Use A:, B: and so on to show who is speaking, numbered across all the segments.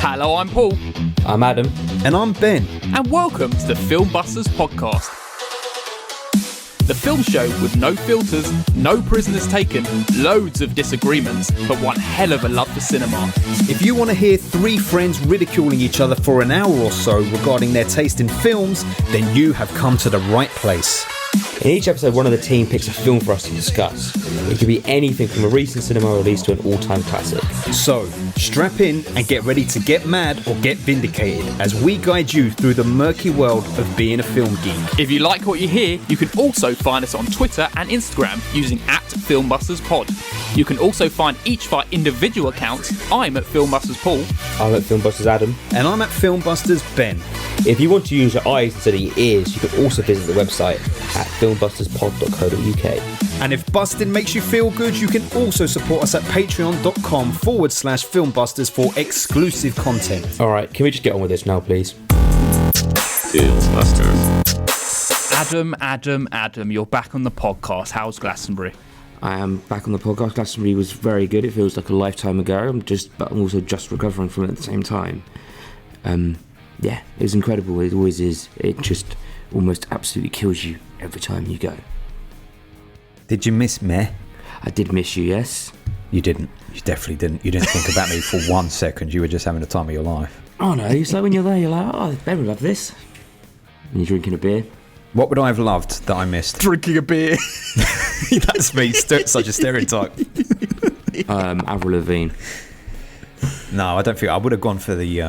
A: Hello, I'm Paul.
B: I'm Adam.
C: And I'm Ben.
A: And welcome to the Filmbusters podcast. The film show with no filters, no prisoners taken, loads of disagreements, but one hell of a love for cinema.
C: If you want to hear three friends ridiculing each other for an hour or so regarding their taste in films, then you have come to the right place.
B: In each episode, one of the team picks a film for us to discuss. It could be anything from a recent cinema release to an all-time classic.
C: So, strap in and get ready to get mad or get vindicated as we guide you through the murky world of being a film geek.
A: If you like what you hear, you can also find us on Twitter and Instagram using @FilmbustersPod. You can also find each of our individual accounts. I'm at Filmbusters Paul.
B: I'm at Filmbusters Adam.
C: And I'm at Filmbusters Ben.
B: If you want to use your eyes instead of your ears, you can also visit the website at filmbusterspod.co.uk.
C: And if busting makes you feel good, you can also support us at patreon.com/filmbusters for exclusive content.
B: Alright, can we just get on with this now, please?
A: Adam, you're back on the podcast. How's Glastonbury?
B: I am back on the podcast. Glastonbury was very good. It feels like a lifetime ago. But I'm also just recovering from it at the same time. Yeah, it was incredible. It always is. It just almost absolutely kills you every time you go.
C: Did you miss me?
B: I did miss you, yes.
C: You didn't. You definitely didn't. You didn't think about me for 1 second. You were just having the time of your life.
B: Oh no, it's like when you're there, you're like, oh, Ben would love this. And you're drinking a beer.
C: What would I have loved that I missed?
A: Drinking a beer.
C: That's me. Such a stereotype.
B: Avril Lavigne.
C: No, I don't think I would have gone for the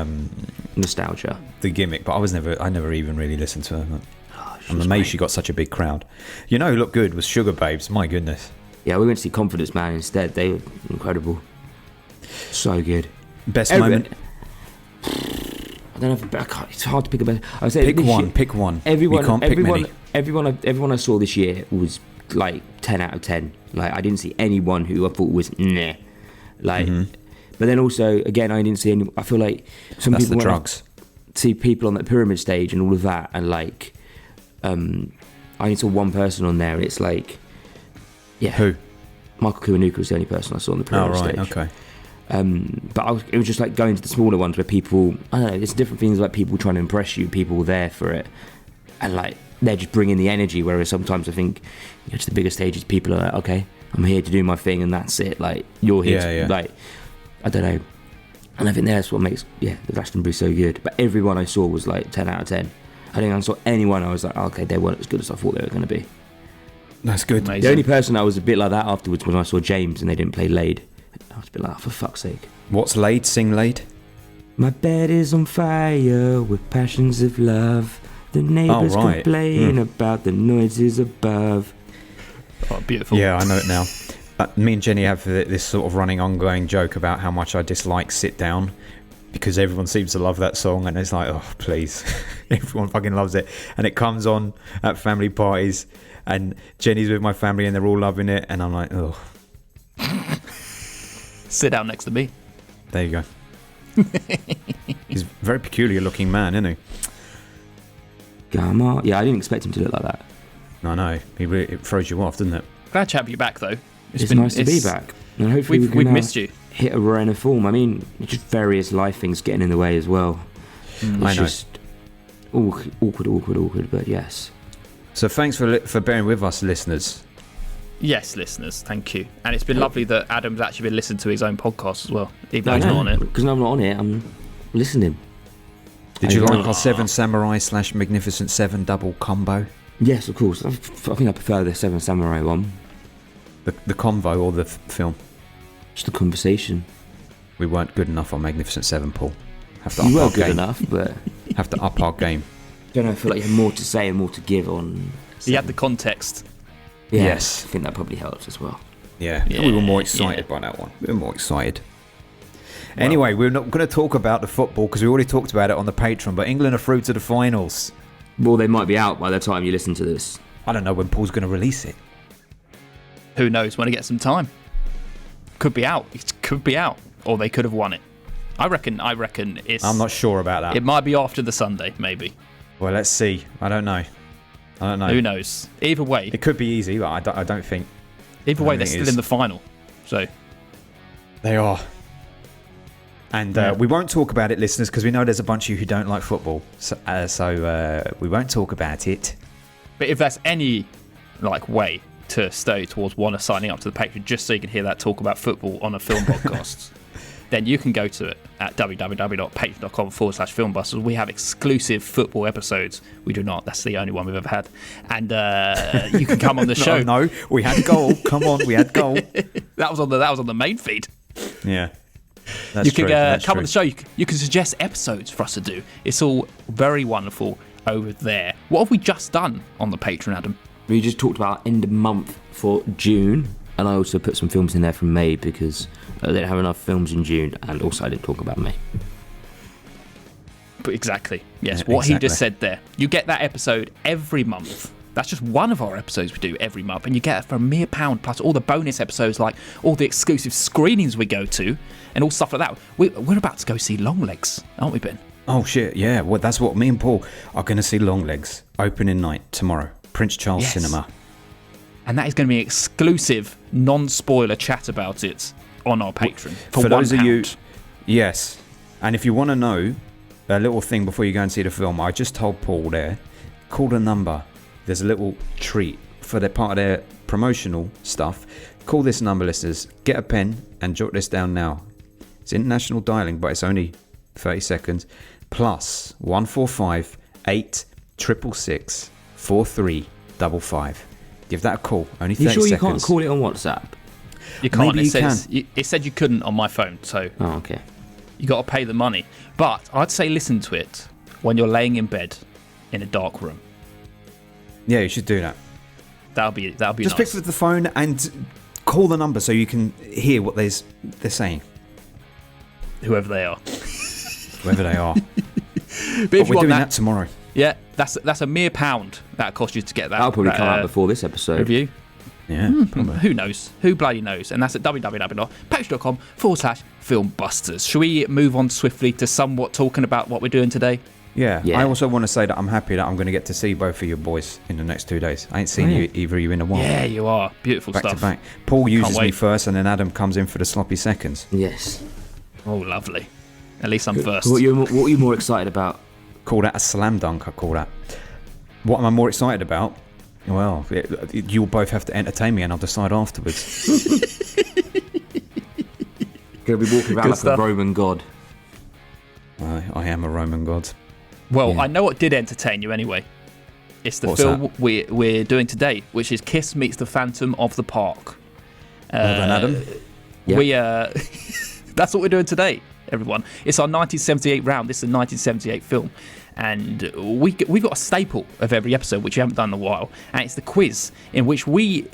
B: Nostalgia.
C: the gimmick, but I never even really listened to her. I'm amazed
B: great.
C: she got such a big crowd. You know who looked good was Sugar Babes. My goodness.
B: Yeah, we went to see Confidence Man instead. They were incredible. So good.
C: Best moment.
B: I don't know. It's hard to pick a best. I would say
C: Pick one. Pick one.
B: Everyone.
C: You can't pick many.
B: Everyone I saw this year was like 10 out of 10. Like I didn't see anyone who I thought was nah. Like, but then also again, I didn't see any. I feel like some
C: That's
B: people
C: the drugs.
B: See people on that pyramid stage and all of that, and like, I only saw one person on there, and it's like, yeah,
C: Who?
B: Michael Kiwanuka was the only person I saw on the pyramid stage.
C: Okay.
B: But it was just like going to the smaller ones where people, I don't know, it's different things like people trying to impress you, people there for it, and like they're just bringing the energy. Whereas sometimes I think you go to the bigger stages, people are like, okay, I'm here to do my thing and that's it. Like you're here to, like, I don't know. And I think that's what makes the Glastonbury so good. But everyone I saw was like 10 out of 10. I think I saw anyone I was like, okay, they weren't as good as I thought they were going to be.
C: That's good.
A: Amazing.
B: The only person I was a bit like that afterwards when I saw James and they didn't play Laid. I was a bit like, oh, for fuck's sake.
C: What's Laid? Sing Laid?
B: My bed is on fire with passions of love. The neighbours complain about the noises above.
A: Oh, beautiful.
C: Yeah, I know it now. Me and Jenny have this sort of running, ongoing joke about how much I dislike Sit Down because everyone seems to love that song, and it's like, oh, please. Everyone fucking loves it. And it comes on at family parties, and Jenny's with my family, and they're all loving it, and I'm like, oh.
A: Sit down next to me.
C: There you go. He's a very peculiar looking man, isn't he?
B: Gamma. Yeah, I didn't expect him to look like that.
C: I know. It throws you off, doesn't it?
A: Glad to have you back, though.
B: It's nice to be back. And hopefully
A: we've missed you.
B: Hit a run of form. I mean, just various life things getting in the way as well. It's just awkward, but yes.
C: So thanks for bearing with us, listeners.
A: Yes, listeners, thank you. And it's been lovely that Adam's actually been listening to his own podcast as well, even though he's not on it.
B: Because I'm not on it, I'm listening.
C: Did you like our Seven Samurai / Magnificent Seven double combo?
B: Yes, of course. I think I prefer the Seven Samurai one.
C: The convo or the film?
B: Just the conversation.
C: We weren't good enough on Magnificent Seven, Paul.
B: You were good enough, but...
C: Have to up our game.
B: I don't know, I feel like you had more to say and more to give on...
A: He had the context.
B: Yeah,
C: Yes.
B: I think that probably helps as well.
C: Yeah, we were more excited by that one. We were more excited. Anyway, we're not going to talk about the football because we already talked about it on the Patreon, but England are through to the finals.
B: Well, they might be out by the time you listen to this.
C: I don't know when Paul's going to release it.
A: Who knows when it gets some time? Could be out. It could be out. Or they could have won it. I reckon it's...
C: I'm not sure about that.
A: It might be after the Sunday, maybe.
C: Well, let's see. I don't know.
A: Who knows? Either way.
C: It could be easy, but I don't think...
A: Either way, they're still in the final. So...
C: They are. And we won't talk about it, listeners, because we know there's a bunch of you who don't like football. So we won't talk about it.
A: But if that's any way to stay towards one of signing up to the Patreon just so you can hear that talk about football on a film podcast, then you can go to it at www.patreon.com/filmbusters. We have exclusive football episodes. We do not. That's the only one we've ever had. And you can come on the show.
C: No, we had goal. Come on, we had goal.
A: That was on the main feed.
C: Yeah.
A: You can come on the show. You can suggest episodes for us to do. It's all very wonderful over there. What have we just done on the Patreon, Adam?
B: We just talked about end of month for June, and I also put some films in there from May because they didn't have enough films in June, and also I didn't talk about May.
A: But exactly. Yes, what he just said there. You get that episode every month. That's just one of our episodes we do every month, and you get it for a mere £1 plus all the bonus episodes, like all the exclusive screenings we go to, and all stuff like that. We're about to go see Longlegs, aren't we, Ben?
C: Oh shit, yeah. Well, that's what me and Paul are going to see. Longlegs opening night tomorrow, Prince Charles Cinema,
A: and that is going to be an exclusive, non-spoiler chat about it on our Patreon
C: for those of you. Yes, and if you want to know a little thing before you go and see the film, I just told Paul there, call the number. There's a little treat for their part of their promotional stuff. Call this number, listeners. Get a pen and jot this down now. It's international dialing, but it's only 30 seconds. Plus 145 8 666 4355. Give that a call. Only 30
B: you sure
C: seconds.
B: You can't call it on WhatsApp?
A: You can't.
C: Maybe
A: It said you couldn't on my phone, so
B: okay.
A: You got to pay the money. But I'd say listen to it when you're laying in bed in a dark room.
C: Yeah, you should do that.
A: That'll be
C: just
A: nice.
C: pick up the phone and call the number so you can hear what they're saying.
A: Whoever they are.
C: Whoever they are.
A: But
C: we're doing that tomorrow.
A: Yeah, that's a mere £1 that cost you to get that.
B: That'll probably come out before this episode.
A: Review.
C: Yeah.
A: Who knows? Who bloody knows? And that's at www.patreon.com/filmbusters. Shall we move on swiftly to somewhat talking about what we're doing today?
C: Yeah. I also want to say that I'm happy that I'm going to get to see both of your boys in the next 2 days. I ain't seen either of you in a while.
A: Yeah, you are. Beautiful
C: back
A: stuff.
C: To back. Paul uses me first, and then Adam comes in for the sloppy seconds.
B: Yes.
A: Oh, lovely. At least I'm first.
B: What are you more excited about?
C: Call that a slam dunk, I call that. What am I more excited about? Well, you'll both have to entertain me, and I'll decide afterwards.
B: Gonna be walking around like a Roman god.
C: I am a Roman god.
A: Well, I know what did entertain you anyway. It's the film we're doing today, which is Kiss Meets the Phantom of the Park.
C: Well done, Adam.
A: We that's what we're doing today, everyone. It's our 1978 round. This is a 1978 film. And we got a staple of every episode, which we haven't done in a while, and it's the quiz, in which we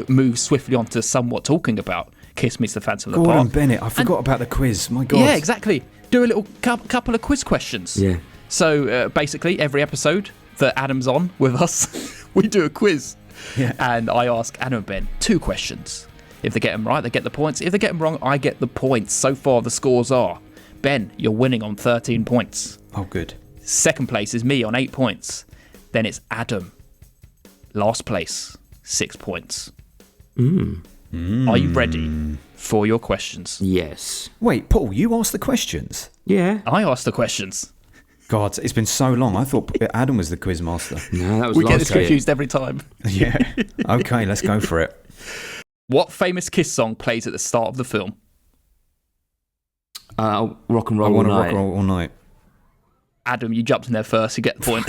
A: move swiftly on to somewhat talking about Kiss Meets the Phantom of the Park.
C: Gordon Bennett, I forgot about the quiz. My God.
A: Yeah, exactly. Do a little couple of quiz questions.
B: Yeah.
A: So basically, every episode that Adam's on with us, we do a quiz.
C: Yeah.
A: And I ask Adam and Ben 2 questions. If they get them right, they get the points. If they get them wrong, I get the points. So far, the scores are: Ben, you're winning on 13 points.
C: Oh, good.
A: Second place is me on 8 points. Then it's Adam. Last place, 6 points. Are you ready for your questions?
B: Yes.
C: Wait, Paul, you asked the questions?
B: Yeah.
A: I asked the questions.
C: God, it's been so long. I thought Adam was the quiz master.
B: No, that was
A: We
B: last
A: get this
B: year.
A: confused every time.
C: Yeah. Okay, let's go for it.
A: What famous Kiss song plays at the start of the film?
B: Rock and roll
C: I want to
B: all
C: rock
B: night.
C: roll all night.
A: Adam, you jumped in there first. You get the point.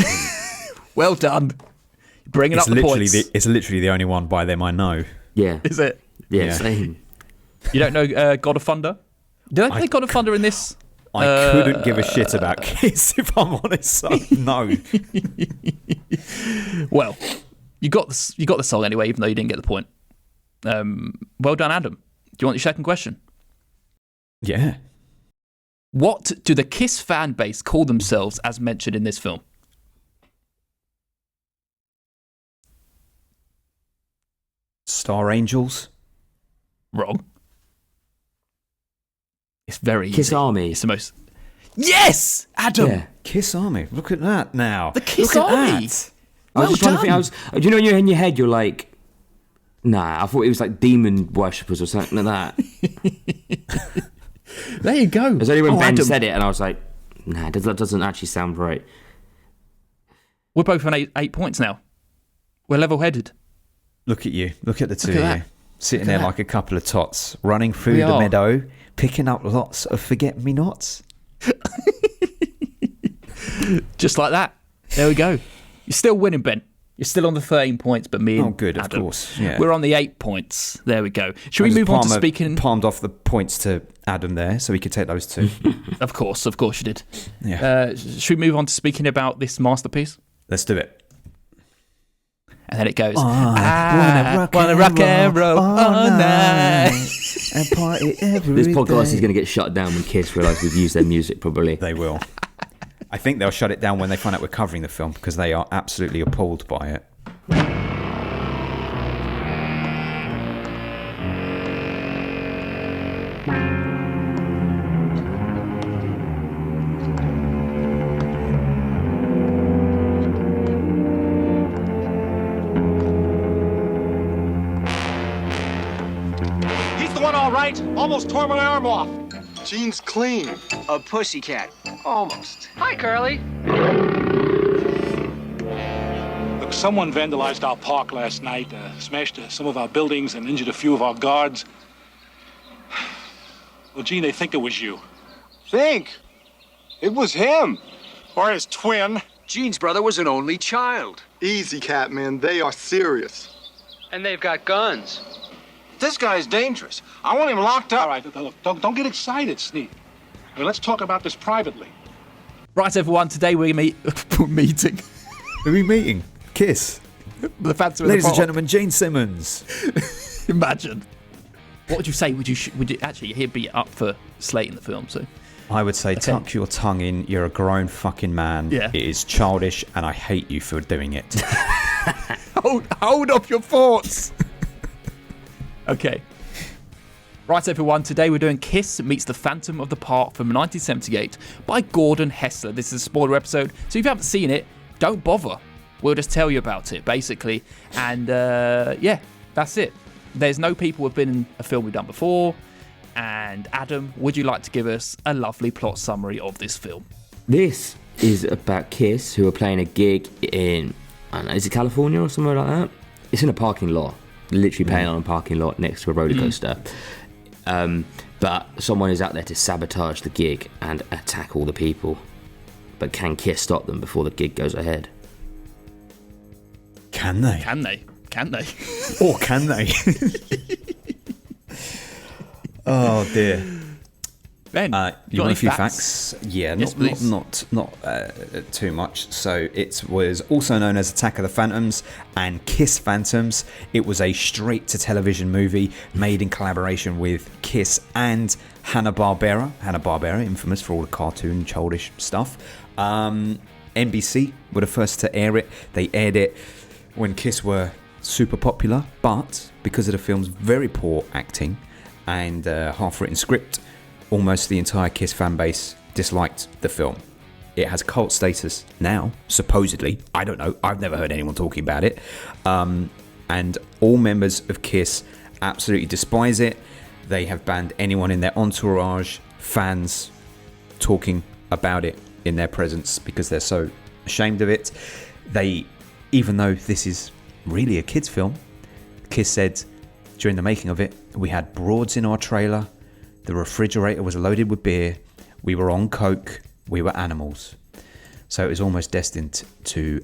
A: Well done. Bringing up the points.
C: It's literally the only one by them I know.
B: Yeah.
A: Is it?
B: Yeah. Same.
A: You don't know God of Thunder? Did I play God of Thunder in this?
C: I couldn't give a shit about Kiss, if I'm honest. So no.
A: Well, you got the song anyway, even though you didn't get the point. Well done, Adam. Do you want your second question?
C: Yeah.
A: What do the Kiss fan base call themselves as mentioned in this film?
C: Star Angels.
A: Wrong. It's very
B: Kiss
A: easy.
B: Army.
A: It's the most... Yes! Adam!
B: Yeah.
C: Kiss Army. Look at that now.
A: The Kiss
C: Look at
A: Army!
C: that.
B: I was
A: Well
B: just trying to
A: done.
B: think. Do you know in your head you're like, nah. I thought it was like demon worshippers or something like that.
A: There you go.
B: It was only when Ben
A: Adam,
B: said it, and I was like, nah, that doesn't actually sound right.
A: we're both on 8 points now. We're level-headed.
C: Look at you. Look at the two
A: Look
C: of
A: at
C: you.
A: that.
C: Sitting
A: Look at
C: there
A: that.
C: like a couple of tots, running through
A: We
C: the
A: are.
C: meadow, picking up lots of forget-me-nots.
A: Just like that. There we go. You're still winning, Ben. You're still on the 13 points, but me and
C: Oh, good, of
A: Adam,
C: course, yeah.
A: we're on the 8 points. There we go. Should we
C: I just
A: move on to speaking?
C: palmed off the points to Adam there, so he could take those two.
A: Of course you did.
C: Yeah.
A: Should we move on to speaking about this masterpiece?
C: Let's do it.
A: And then it goes.
C: I
A: wanna rock and roll all night.
C: and party every
B: This podcast is going to get shut down when Kiss realise we've used their music, probably.
C: They will. I think they'll shut it down when they find out we're covering the film because they are absolutely appalled by it.
D: He's the one, all right. Almost tore my arm off.
E: Gene's clean.
F: A pussycat. Almost.
D: Hi, Curly. Look, someone vandalized our park last night, smashed some of our buildings and injured a few of our guards. Well, Gene, they think it was you.
E: Think. It was him.
D: Or his twin.
F: Gene's brother was an only child.
E: Easy, Catman. They are serious.
G: And they've got guns.
E: This guy's dangerous. I want him locked up.
D: All right, look, don't get excited, Sneak. I mean, let's talk about this privately.
A: Right, everyone. Today we're meeting
C: Who are we meeting? Kiss.
A: the Phantom of the
C: Ladies and
A: Pop.
C: gentlemen, Gene Simmons.
A: Imagine. What would you say? Would you actually? He'd be up for slating the film. So
C: I would say, tuck your tongue in. You're a grown fucking man.
A: Yeah.
C: It is childish, and I hate you for doing it.
A: hold up your thoughts. Okay. Right, everyone. Today we're doing Kiss Meets the Phantom of the Park from 1978 by Gordon Hessler. This is a spoiler episode, so if you haven't seen it, don't bother. We'll just tell you about it, basically. And yeah, that's it. There's no people who've been in a film we've done before. And Adam, would you like to give us a lovely plot summary of this film?
B: This is about Kiss, who are playing a gig in, I don't know, is it California or somewhere like that? It's in a parking lot, literally playing on a parking lot next to a roller coaster. But someone is out there to sabotage the gig and attack all the people. But can Kiss stop them before the gig goes ahead?
C: Can they?
A: Can they? Can they?
C: Or can they? Oh dear.
A: Ben,
C: You
A: got
C: want
A: any
C: a few facts? Yeah,
A: Yes,
C: not
A: please.
C: not too much. So it was also known as Attack of the Phantoms and Kiss Phantoms. It was a straight-to-television movie made in collaboration with Kiss and Hanna-Barbera. Hanna-Barbera, infamous for all the cartoon, childish stuff. NBC were the first to air it. They aired it when Kiss were super popular, but because of the film's very poor acting and half-written script, almost the entire Kiss fan base disliked the film. It has cult status now, supposedly. I don't know. I've never heard anyone talking about it. And all members of Kiss absolutely despise it. They have banned anyone in their entourage, fans, talking about it in their presence because they're so ashamed of it. They, even though this is really a kids' film, Kiss said during the making of it, we had broads in our trailer. The refrigerator was loaded with beer. We were on coke. We were animals. So it was almost destined to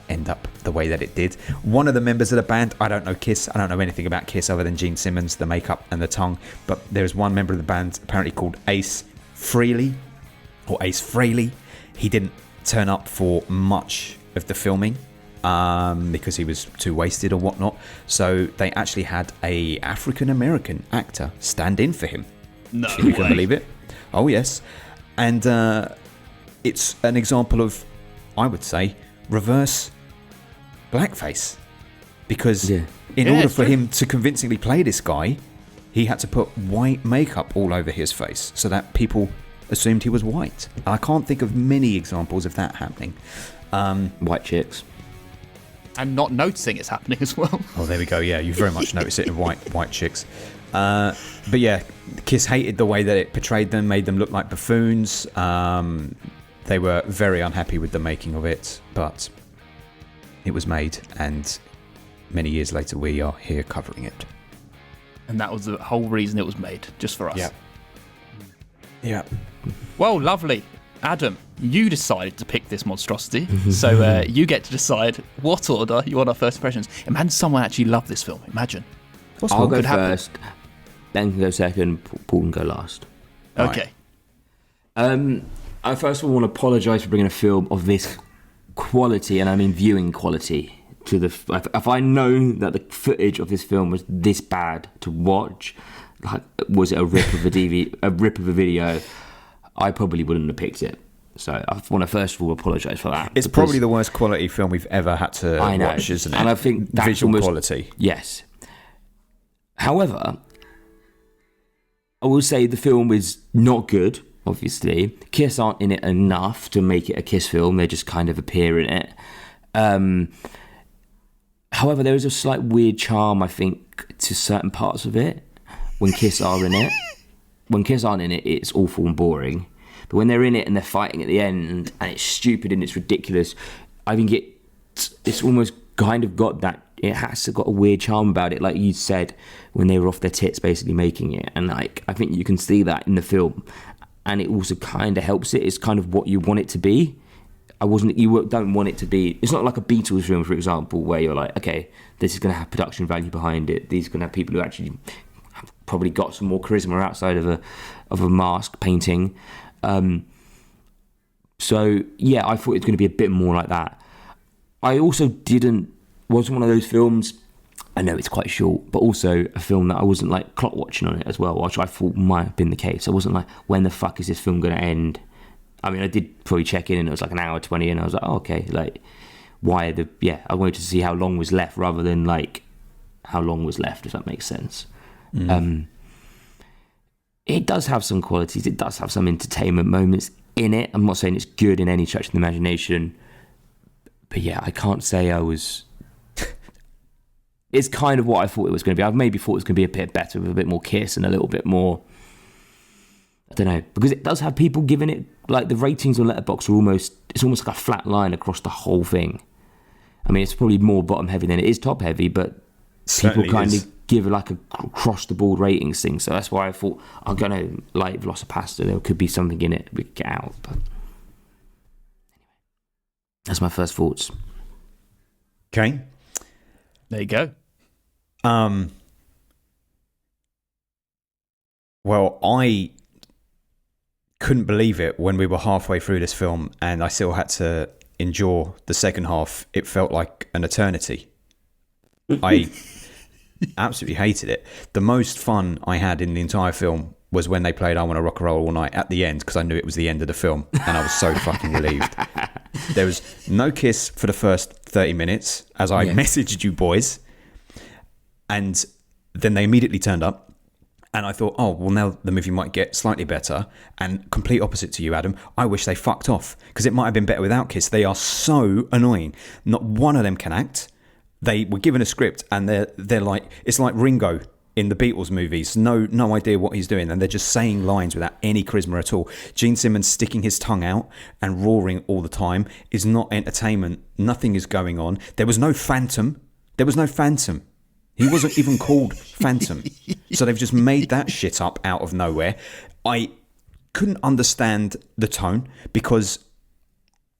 C: end up the way that it did. One of the members of the band, I don't know Kiss. I don't know anything about Kiss other than Gene Simmons, the makeup and the tongue. But there's one member of the band apparently called Ace Frehley. Or Ace Frehley. He didn't turn up for much of the filming because he was too wasted or whatnot. So they actually had a African-American actor stand in for him.
A: No
C: If you can
A: way.
C: believe it. Oh, yes. And it's an example of, I would say, reverse blackface. Because in
A: Yeah,
C: order
A: it's
C: for
A: true.
C: him to convincingly play this guy, he had to put white makeup all over his face so that people assumed he was white. I can't think of many examples of that happening.
B: White chicks.
A: And not noticing it's happening as well.
C: Oh, there we go. Yeah, you very much notice it in white chicks. But yeah, Kiss hated the way that it portrayed them, made them look like buffoons. They were very unhappy with the making of it, but it was made, and many years later we are here covering it.
A: And that was the whole reason it was made, just for us.
C: Yeah.
A: Well, lovely. Adam, you decided to pick this monstrosity, so you get to decide what order you want our first impressions. Imagine someone actually loved this film. Imagine.
B: I'll go
A: could happen?
B: first, Ben can go second, Paul can go last.
A: Okay.
B: I first of all want to apologise for bringing a film of this quality, and I mean viewing quality, to the. If I know that the footage of this film was this bad to watch, like was it a rip of a video, I probably wouldn't have picked it. So I want to first of all apologise for that.
C: It's probably the worst quality film we've ever had to watch, isn't it?
B: And I think that's
C: visual quality.
B: Yes. However, I will say the film is not good, obviously. Kiss aren't in it enough to make it a Kiss film. They just kind of appear in it. However, there is a slight weird charm, I think, to certain parts of it when Kiss are in it. When Kiss aren't in it, it's awful and boring. But when they're in it and they're fighting at the end and it's stupid and it's ridiculous, I think it's almost kind of got that. It has got a weird charm about it, like you said, when they were off their tits basically making it. And like I think you can see that in the film. And it also kind of helps it. It's kind of what you want it to be. You don't want it to be. It's not like a Beatles film, for example, where you're like, okay, this is going to have production value behind it. These are going to have people who actually have probably got some more charisma outside of a mask painting. So yeah, I thought it was going to be a bit more like that. I also wasn't one of those films. I know it's quite short, but also a film that I wasn't like clock watching on it as well, which I thought might have been the case. I wasn't like, when the fuck is this film going to end? I mean, I did probably check in and it was like an hour 20 and I was like, oh, okay, like, I wanted to see how long was left rather than like how long was left, if that makes sense. It does have some qualities. It does have some entertainment moments in it. I'm not saying it's good in any stretch of the imagination, but yeah, I can't say I was... It's kind of what I thought it was going to be. I maybe thought it was going to be a bit better with a bit more Kiss and a little bit more... I don't know, because it does have people giving it, like the ratings on Letterboxd are it's almost like a flat line across the whole thing. I mean, it's probably more bottom heavy than it is top heavy, but
C: Certainly
B: people kind
C: is.
B: of give it like a across the board ratings thing. So that's why I thought I'm gonna like Velocipasta. There could be something in it we could get out. But anyway, that's my first thoughts.
C: Okay.
A: There you go.
C: Well, I couldn't believe it when we were halfway through this film and I still had to endure the second half. It felt like an eternity. I absolutely hated it. The most fun I had in the entire film was when they played I Wanna Rock and Roll All Night at the end, because I knew it was the end of the film and I was so fucking relieved. There was no Kiss for the first 30 minutes as I messaged you boys, and then they immediately turned up. And I thought, oh, well, now the movie might get slightly better. And complete opposite to you, Adam, I wish they fucked off, because it might have been better without Kiss. They are so annoying. Not one of them can act. They were given a script and they're like, it's like Ringo in the Beatles movies. No idea what he's doing. And they're just saying lines without any charisma at all. Gene Simmons sticking his tongue out and roaring all the time is not entertainment. Nothing is going on. There was no Phantom. He wasn't even called Phantom. So they've just made that shit up out of nowhere. I couldn't understand the tone, because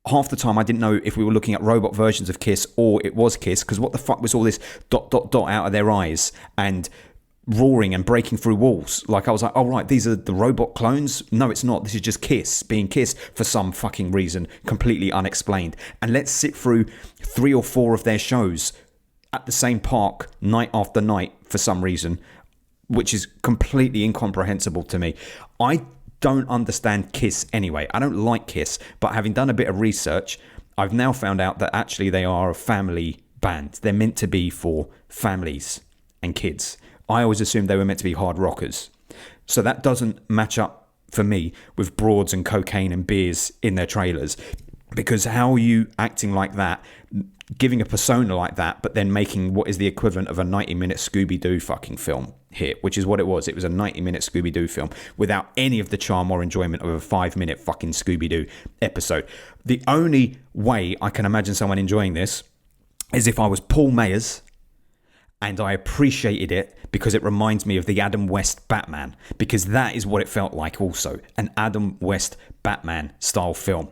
C: half the time I didn't know if we were looking at robot versions of Kiss or it was Kiss, because what the fuck was all this ... out of their eyes and roaring and breaking through walls? Like, I was like, oh right, these are the robot clones? No, it's not. This is just Kiss being Kiss for some fucking reason, completely unexplained. And let's sit through 3 or 4 of their shows at the same park night after night for some reason, which is completely incomprehensible to me. I don't understand Kiss anyway. I don't like Kiss, but having done a bit of research, I've now found out that actually they are a family band. They're meant to be for families and kids. I always assumed they were meant to be hard rockers. So that doesn't match up for me with broads and cocaine and beers in their trailers, because how are you acting like that? giving a persona like that, but then making what is the equivalent of a 90-minute Scooby-Doo fucking film here, which is what it was. It was a 90-minute Scooby-Doo film without any of the charm or enjoyment of a 5-minute fucking Scooby-Doo episode. The only way I can imagine someone enjoying this is if I was Paul Mayers and I appreciated it because it reminds me of the Adam West Batman, because that is what it felt like also, an Adam West Batman style film.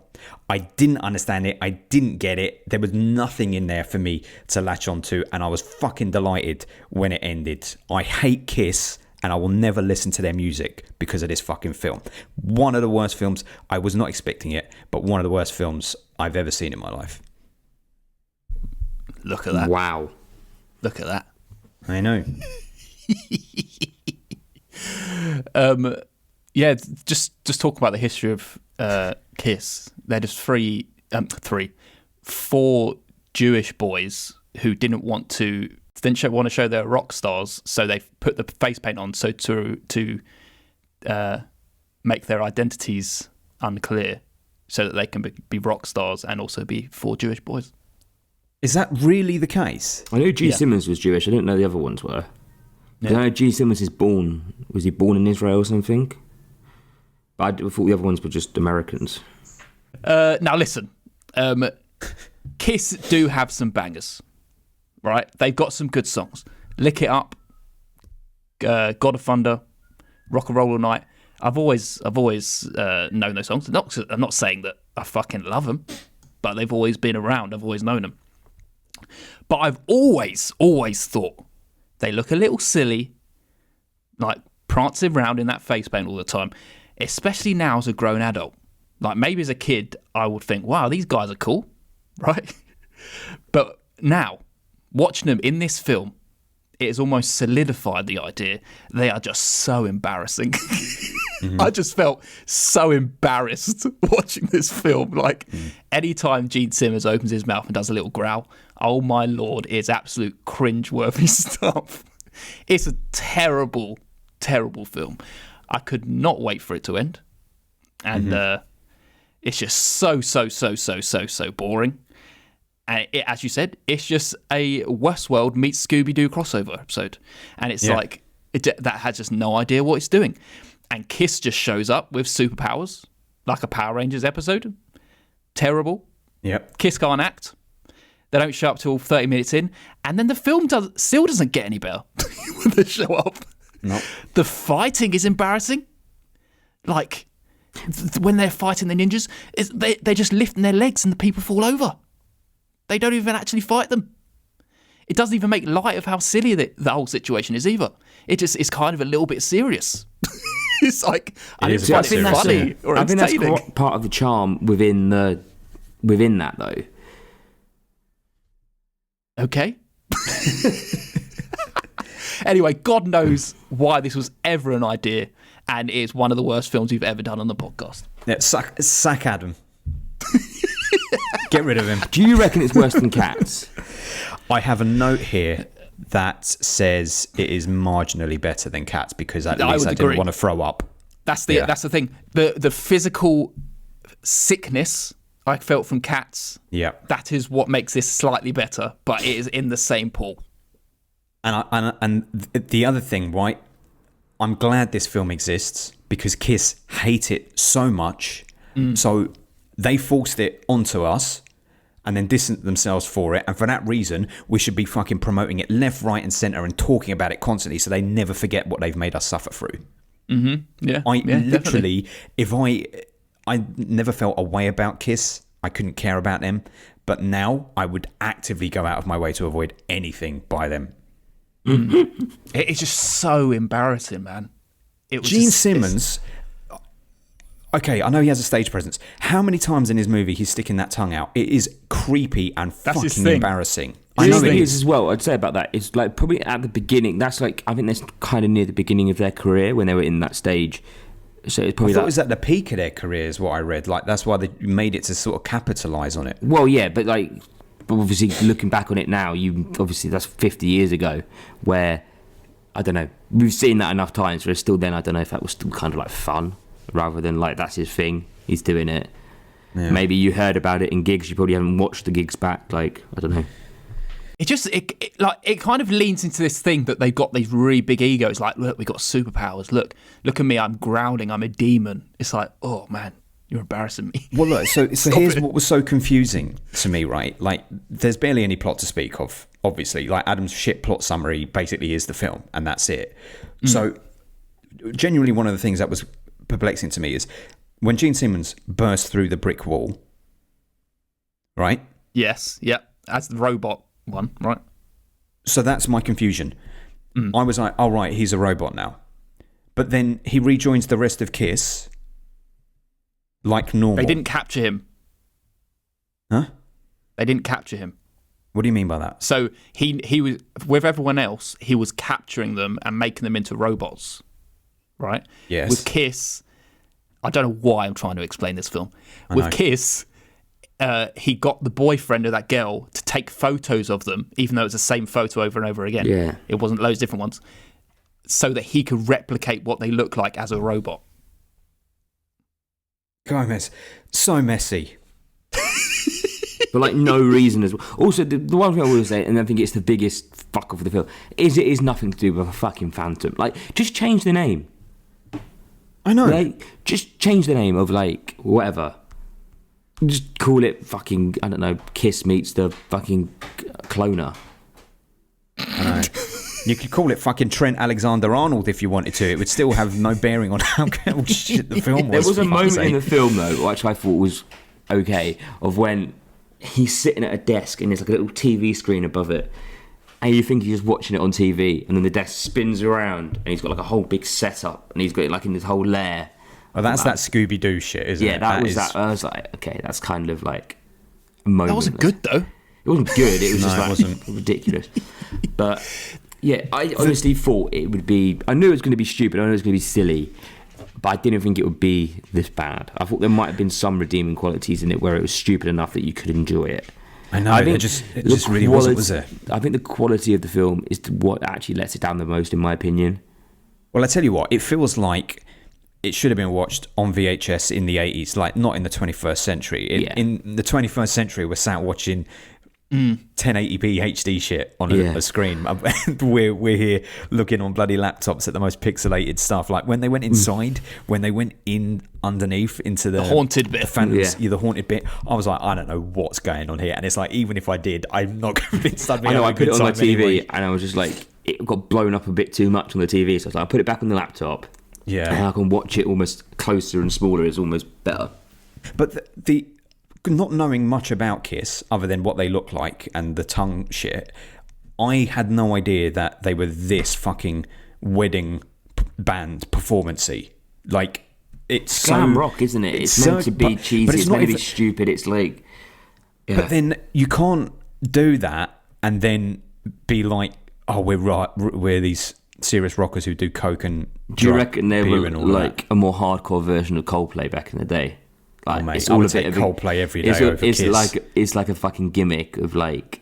C: I didn't understand it. I didn't get it. There was nothing in there for me to latch onto, and I was fucking delighted when it ended. I hate Kiss, and I will never listen to their music because of this fucking film. One of the worst films. I was not expecting it, but one of the worst films I've ever seen in my life.
A: Look at that.
B: Wow.
A: Look at that.
C: I know.
A: Yeah, just talk about the history of Kiss. They're just four Jewish boys who didn't want to show they're rock stars, so they put the face paint on so to make their identities unclear, so that they can be rock stars and also be four Jewish boys.
C: Is that really the case?
B: I know Gene Simmons was Jewish. I didn't know the other ones were.
A: Yeah.
B: I know Gene Simmons was he born in Israel or something? But I thought the other ones were just Americans.
A: Now listen, Kiss do have some bangers, right? They've got some good songs. Lick It Up, God of Thunder, Rock and Roll All Night. I've always known those songs. I'm not saying that I fucking love them, but they've always been around. I've always known them. But I've always thought they look a little silly, like prancing around in that face paint all the time, especially now as a grown adult. Like maybe as a kid, I would think, wow, these guys are cool, right? But now, watching them in this film, it has almost solidified the idea they are just so embarrassing. I just felt so embarrassed watching this film. Like, anytime Gene Simmons opens his mouth and does a little growl, oh my lord, it's absolute cringe-worthy stuff. It's a terrible, terrible film. I could not wait for it to end. And it's just so boring. And as you said, it's just a Westworld meets Scooby-Doo crossover episode. And it's like, that has just no idea what it's doing. And Kiss just shows up with superpowers, like a Power Rangers episode. Terrible.
C: Yep.
A: Kiss can't act. They don't show up till 30 minutes in. And then the film still doesn't get any better when they show up.
C: No.
A: The fighting is embarrassing. Like, when they're fighting the ninjas, they're just lifting their legs and the people fall over. They don't even actually fight them. It doesn't even make light of how silly the whole situation is either. It's kind of a little bit serious. It's like, I didn't find it funny or
B: I think
A: entertaining.
B: that's part of the charm within that, though.
A: Okay. Anyway, God knows why this was ever an idea, and it's one of the worst films we've ever done on the podcast.
C: Yeah, sack Adam. Get rid of him.
B: Do you reckon it's worse than Cats?
C: I have a note here that says it is marginally better than Cats because at least I didn't want to throw up.
A: That's the thing. The physical sickness I felt from Cats.
C: Yeah,
A: that is what makes this slightly better, but it is in the same pool.
C: And the other thing, right? I'm glad this film exists because Kiss hate it so much, so they forced it onto us and then distanced themselves for it. And for that reason, we should be fucking promoting it left, right, and centre and talking about it constantly so they never forget what they've made us suffer through.
A: Yeah,
C: literally, if I never felt a way about Kiss. I couldn't care about them, but now I would actively go out of my way to avoid anything by them.
A: It's just so embarrassing, man.
C: Gene Simmons. Okay, I know he has a stage presence. How many times in his movie he's sticking that tongue out? It is creepy and fucking embarrassing.
B: I know it is as well. I'd say about that. It's like probably at the beginning. That's like, I think that's kind of near the beginning of their career when they were in that stage. So it's probably
C: I thought it was at the peak of their career, is what I read. Like that's why they made it to sort of capitalise on it.
B: Well, yeah, but like, obviously looking back on it now, that's 50 years ago. Where I don't know, we've seen that enough times. Where still then, I don't know if that was still kind of like fun rather than like that's his thing. He's doing it.
C: Yeah.
B: Maybe you heard about it in gigs. You probably haven't watched the gigs back. Like, I don't know.
A: It kind of leans into this thing that they've got these really big egos. Like, look, we got superpowers. Look at me. I'm growling. I'm a demon. It's like, oh man, you're embarrassing me.
C: Well, look. So here's what was so confusing to me. Right, like there's barely any plot to speak of. Obviously, like Adam's shit plot summary basically is the film, and that's it. So, genuinely, one of the things that was perplexing to me is when Gene Simmons burst through the brick wall. Right.
A: Yes. Yep. As the robot one, right?
C: So that's my confusion. I was like, oh, right, he's a robot now. But then he rejoins the rest of KISS like normal.
A: They didn't capture him.
C: Huh?
A: They didn't capture him.
C: What do you mean by that?
A: So he was, with everyone else, he was capturing them and making them into robots, right?
C: Yes.
A: With KISS, I don't know why I'm trying to explain this film. With KISS, he got the boyfriend of that girl to take photos of them, even though it's the same photo over and over again.
B: Yeah.
A: It wasn't loads of different ones, so that he could replicate what they look like as a robot.
C: Gomez, so messy.
B: For like no reason as well. Also, the one thing I will say, and I think it's the biggest fuck off of the film, is it is nothing to do with a fucking phantom. Like, just change the name.
C: I know.
B: Like, just change the name of, like, whatever. Just call it fucking, I don't know, KISS meets the fucking cloner.
C: I know. You could call it fucking Trent Alexander-Arnold if you wanted to. It would still have no bearing on how shit the film was.
B: There was a
C: for fuck's
B: moment
C: sake.
B: in the film, though, which I thought was okay, of when he's sitting at a desk and there's like a little TV screen above it, and you think he's just watching it on TV, and then the desk spins around and he's got like a whole big setup and he's got it like in this whole lair.
C: Oh, that's that Scooby-Doo shit, isn't it?
B: Yeah, that was that. I was like, okay, that's kind of like a moment.
A: That wasn't good though.
B: It wasn't good. It was
C: No,
B: just
C: it
B: like
C: wasn't.
B: ridiculous. But yeah, I honestly thought it would be. I knew it was going to be stupid. I knew it was going to be silly, but I didn't think it would be this bad. I thought there might have been some redeeming qualities in it where it was stupid enough that you could enjoy it.
C: I know,
B: I think
C: it just really wasn't, was it?
B: I think the quality of the film is what actually lets it down the most, in my opinion.
C: Well, I tell you what, it feels like it should have been watched on VHS in the 80s, like not in the 21st century. In the 21st century, we're sat watching 1080p HD shit on a screen. we're here looking on bloody laptops at the most pixelated stuff. Like when they went inside, when they went in underneath into the
A: haunted bit,
C: the phantoms, the haunted bit, I was like, I don't know what's going on here. And it's like, even if I did, I'm not convinced I'd be
B: I know, I
C: having a
B: put
C: good
B: it on my
C: time
B: TV
C: anyway.
B: and I was just like, it got blown up a bit too much on the TV, so I was like, I'll put it back on the laptop.
C: Yeah.
B: And I can watch it almost closer and smaller is almost better.
C: But the not knowing much about KISS other than what they look like and the tongue shit, I had no idea that they were this fucking wedding band performance-y. Like, it's
B: Glam
C: so
B: rock, isn't it? It's
C: so-
B: meant to be
C: but
B: cheesy, it's
C: not
B: meant to be
C: even-
B: stupid, it's like... Yeah.
C: But then you can't do that and then be like, oh, we're these serious rockers who do coke and
B: Do you
C: drug
B: reckon they
C: beer
B: were
C: and all
B: like
C: that.
B: a more hardcore version of Coldplay back in the day? Like,
C: Oh, mate,
B: it's
C: I
B: all
C: would
B: a bit
C: take
B: of a-
C: Coldplay every day
B: it's
C: over KISS.
B: It's like a fucking gimmick of like,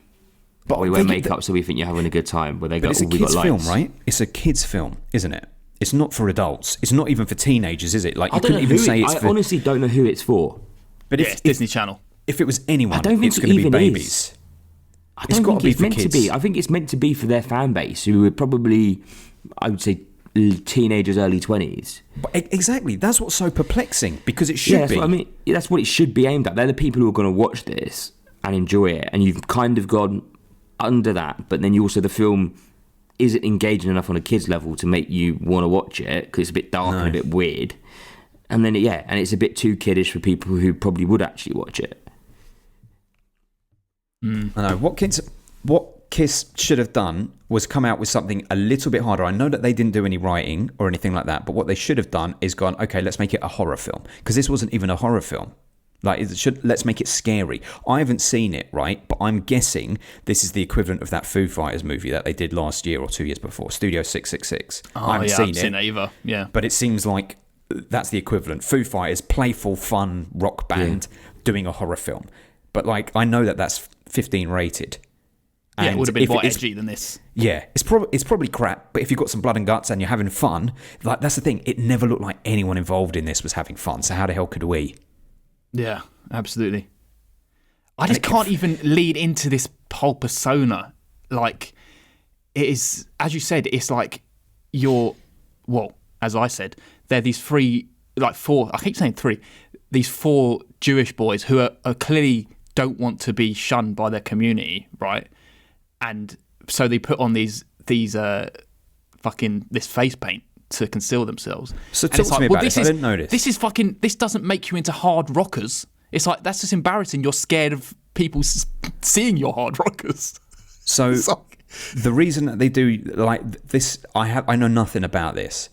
C: But
B: we wear
C: they-
B: makeup so we think you're having a good time. Where they
C: But
B: go,
C: it's a
B: we got
C: kids'
B: lights.
C: film, right? It's a kids' film, isn't it? It's not for adults. It's not even for teenagers, is it? Like,
B: I
C: you
B: don't know
C: couldn't even
B: who
C: say
B: it,
C: it's
B: I
C: for...
B: honestly don't know who it's for.
C: But
A: Yeah,
C: if,
A: it's Disney Channel.
C: if it was anyone,
B: I don't think
C: it's
B: it
C: going to be
B: even
C: babies.
B: is. I
C: It's
B: don't
C: gotta
B: think
C: be
B: it's
C: for
B: meant to
C: kids.
B: be. I think it's meant to be for their fan base, who are probably, I would say, teenagers, early 20s.
C: But exactly. That's what's so perplexing, because it should
B: Yeah, that's
C: be.
B: what I mean. Yeah, that's what it should be aimed at. They're the people who are going to watch this and enjoy it, and you've kind of gone under that. But then you also, the film isn't engaging enough on a kid's level to make you want to watch it because it's a bit dark and a bit weird. And then and it's a bit too kiddish for people who probably would actually watch it.
C: I know. What KISS should have done was come out with something a little bit harder. I know that they didn't do any writing or anything like that, but what they should have done is gone, okay, let's make it a horror film. Because this wasn't even a horror film. Like, let's make it scary. I haven't seen it, right? But I'm guessing this is the equivalent of that Foo Fighters movie that they did last year or 2 years before, Studio 666. I haven't
A: I haven't seen that either. Yeah.
C: But it seems like that's the equivalent. Foo Fighters, playful, fun rock band doing a horror film. But like, I know that that's 15 rated.
A: Yeah, it
C: And
A: would have been
C: if
A: more
C: it's-
A: edgy than this.
C: Yeah, it's probably crap. But if you've got some blood and guts and you're having fun, like, that's the thing. It never looked like anyone involved in this was having fun. So how the hell could we?
A: Yeah, absolutely. I just can't even lead into this whole persona. Like, it is, as you said, it's like as I said, they're these four, I keep saying three, these four Jewish boys who are clearly don't want to be shunned by their community, right? And so they put on these this face paint to conceal themselves.
C: So talk to me about this. I didn't know this.
A: This doesn't make you into hard rockers. It's like, that's just embarrassing. You're scared of people seeing your hard rockers.
C: So the reason that they do like this, I know nothing about this.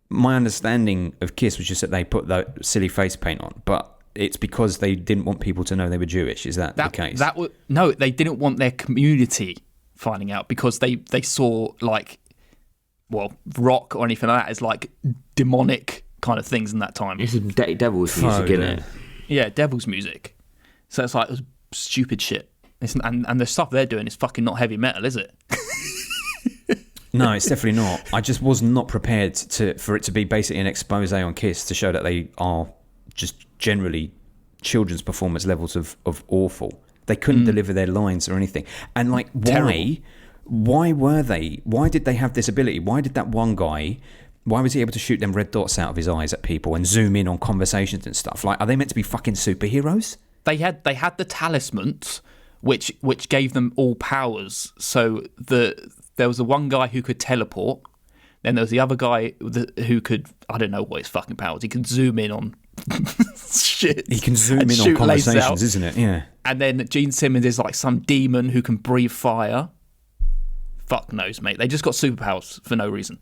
C: My understanding of Kiss was just that they put that silly face paint on, but it's because they didn't want people to know they were Jewish. Is that the case?
A: No, they didn't want their community finding out, because they saw rock or anything like that as like demonic kind of things in that time.
B: It's devil's music, isn't it?
A: Yeah, devil's music. So it's like, it was stupid shit. And the stuff they're doing is fucking not heavy metal, is it?
C: No, it's definitely not. I just was not prepared for it to be basically an expose on Kiss to show that they are just generally children's performance levels of awful. They couldn't deliver their lines or anything. And like, why were they? Why did they have this ability? Why did that one guy? Why was he able to shoot them red dots out of his eyes at people and zoom in on conversations and stuff? Like, are they meant to be fucking superheroes?
A: They had the talismans, which gave them all powers. So there was the one guy who could teleport. Then there was the other guy who could, I don't know what his fucking powers. He can zoom in on shit.
C: He can zoom in on conversations, isn't it? Yeah.
A: And then Gene Simmons is like some demon who can breathe fire. Fuck knows, mate. They just got superpowers for no reason.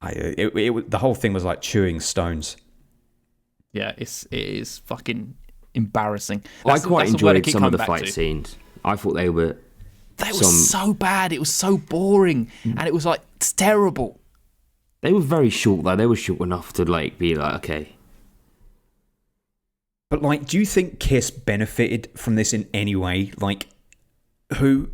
C: The whole thing was like chewing stones.
A: Yeah, it is fucking embarrassing.
B: I quite enjoyed some of the fight scenes. I thought they were
A: so bad. It was so boring, and it was like, it's terrible.
B: They were very short though. They were short enough to like be like, okay.
C: But like, do you think Kiss benefited from this in any way? Like, who?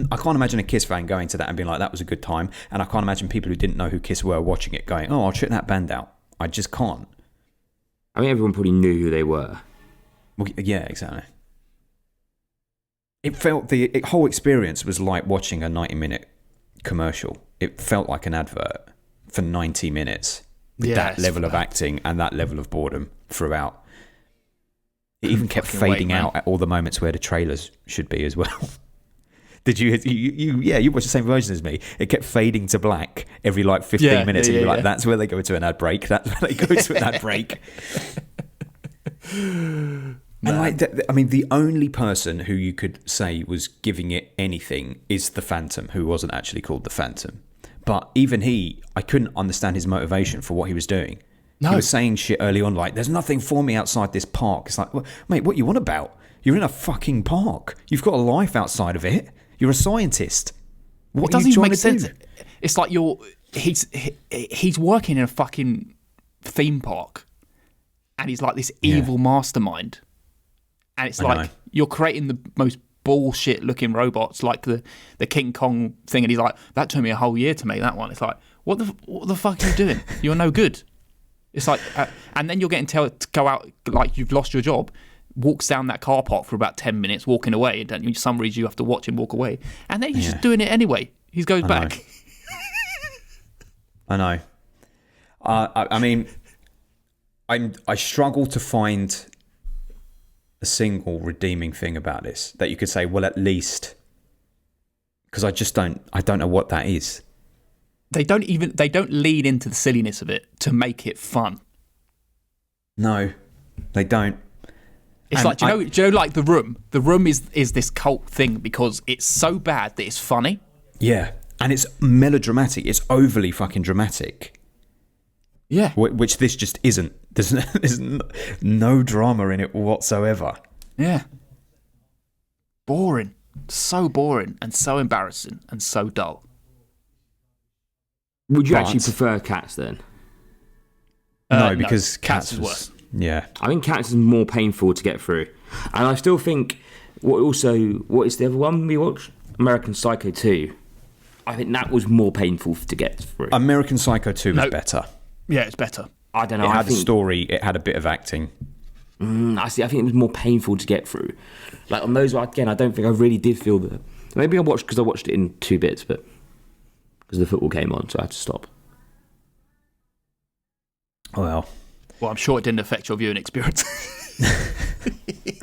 C: I can't imagine a Kiss fan going to that and being like, that was a good time. And I can't imagine people who didn't know who Kiss were watching it going, oh, I'll check that band out. I just can't.
B: I mean, everyone probably knew who they were.
C: Well, yeah, exactly. It felt the whole experience was like watching a 90-minute commercial. It felt like an advert for 90 minutes with that level of acting and that level of boredom throughout. It even kept fading out at all the moments where the trailers should be as well. Did you watched the same version as me. It kept fading to black every like 15 minutes, and you're like, that's where they go to an ad break. That's where they go to an ad break. And like, I mean, the only person who you could say was giving it anything is the Phantom, who wasn't actually called the Phantom. But even I couldn't understand his motivation for what he was doing. No. He was saying shit early on like, there's nothing for me outside this park. It's like, well, mate, what you want about? You're in a fucking park. You've got a life outside of it. You're a scientist. What are you trying to do?
A: It's like he's working in a fucking theme park, and he's like this evil mastermind. And it's like, you're creating the most bullshit looking robots, like the King Kong thing, and he's like, that took me a whole year to make that one. It's like, what the fuck are you doing? You're no good. It's like, and then you're getting told to go out like you've lost your job. Walks down that car park for about 10 minutes, walking away, and for some reason you have to watch him walk away, and then he's just doing it anyway. He goes back.
C: I know. I mean, I struggle to find a single redeeming thing about this that you could say, well, at least, because I don't know what that is.
A: They don't lean into the silliness of it to make it fun.
C: No, they don't.
A: It's like, do you know, like The Room? The Room is this cult thing because it's so bad that it's funny.
C: Yeah, and it's melodramatic. It's overly fucking dramatic.
A: Yeah.
C: Which this just isn't. There's no drama in it whatsoever.
A: Yeah. Boring. So boring and so embarrassing and so dull.
B: Would you actually prefer Cats then?
C: No, because
A: Cats is worse.
C: Yeah.
B: I think Cats is more painful to get through. And I still think, what is the other one we watched? American Psycho 2. I think that was more painful to get through.
C: American Psycho 2 was better.
A: Yeah, it's better.
B: I don't know.
C: It had a story, it had a bit of acting.
B: I see. I think it was more painful to get through. Like on those, again, I don't think I really did feel the. Maybe I watched because I watched it in 2 bits, but because the football came on, so I had to stop.
C: Well,
A: I'm sure it didn't affect your viewing experience.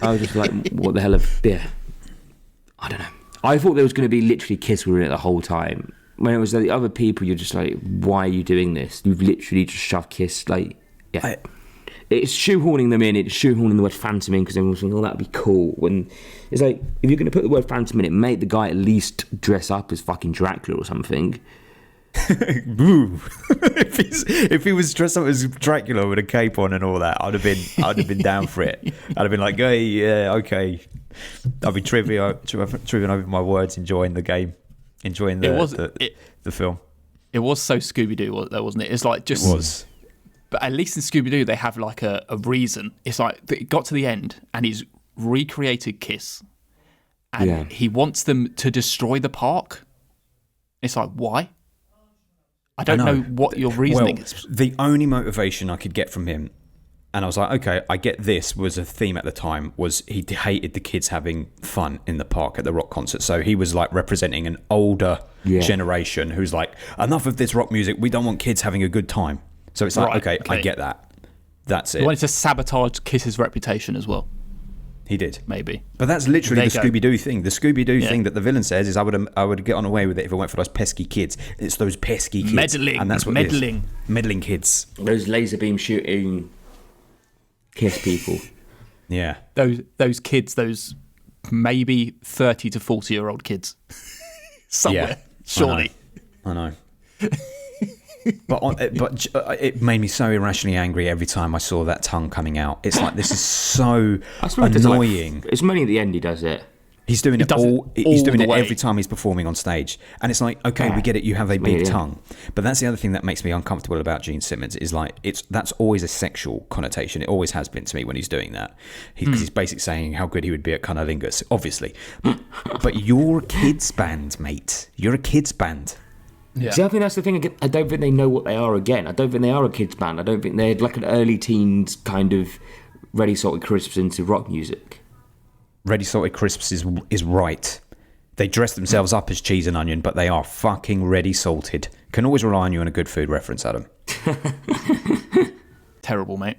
B: I was just like, what the hell I don't know. I thought there was going to be literally kids were in it the whole time. When it was the other people, you're just like, why are you doing this? You've literally just shoved Kiss, like, yeah. It's shoehorning them in. It's shoehorning the word Phantom in because everyone's thinking, oh, that'd be cool. When it's like, if you're going to put the word Phantom in it, make the guy at least dress up as fucking Dracula or something.
C: Boo! if he was dressed up as Dracula with a cape on and all that, I'd have been down for it. I'd have been like, hey, yeah, okay. I'd be tripping over my words, enjoying the game, enjoying the film.
A: It was so Scooby-Doo, though, wasn't it? It's like just.
C: It was.
A: But at least in Scooby-Doo, they have like a reason. It's like it got to the end and he's recreated Kiss and he wants them to destroy the park. It's like, why? I don't know what your reasoning is.
C: The only motivation I could get from him, and I was like, okay, I get this, was a theme at the time, was he hated the kids having fun in the park at the rock concert. So he was like representing an older generation who's like, enough of this rock music, we don't want kids having a good time. So it's like, okay, I get that. That's it.
A: He wanted to sabotage Kiss's reputation as well.
C: He did.
A: Maybe.
C: But that's literally the Scooby-Doo thing. The Scooby-Doo thing that the villain says is I would get on away with it if it weren't for those pesky kids. It's those pesky kids.
A: Meddling.
C: And that's what
A: Meddling.
C: Meddling kids.
B: Those laser beam shooting Kiss people.
C: Yeah.
A: Those kids, those maybe 30 to 40-year-old kids. Somewhere. Surely.
C: I know. But it made me so irrationally angry every time I saw that tongue coming out. It's like, this is so annoying.
B: It's mainly at the end he does it.
C: He's doing it all. He's doing it every time he's performing on stage, and it's like, okay, we get it. You have a big tongue, but that's the other thing that makes me uncomfortable about Gene Simmons. Is like that's always a sexual connotation. It always has been to me when he's doing that, because he's basically saying how good he would be at cunnilingus, obviously. But you're a kids band, mate. You're a kids band.
B: Yeah. See, I think that's the thing. I don't think they know what they are again. I don't think they are a kids band. I don't think they're like an early teens kind of Ready Salted Crisps into rock music.
C: Ready Salted Crisps is right. They dress themselves up as cheese and onion, but they are fucking ready salted. Can always rely on you on a good food reference, Adam.
A: Terrible, mate.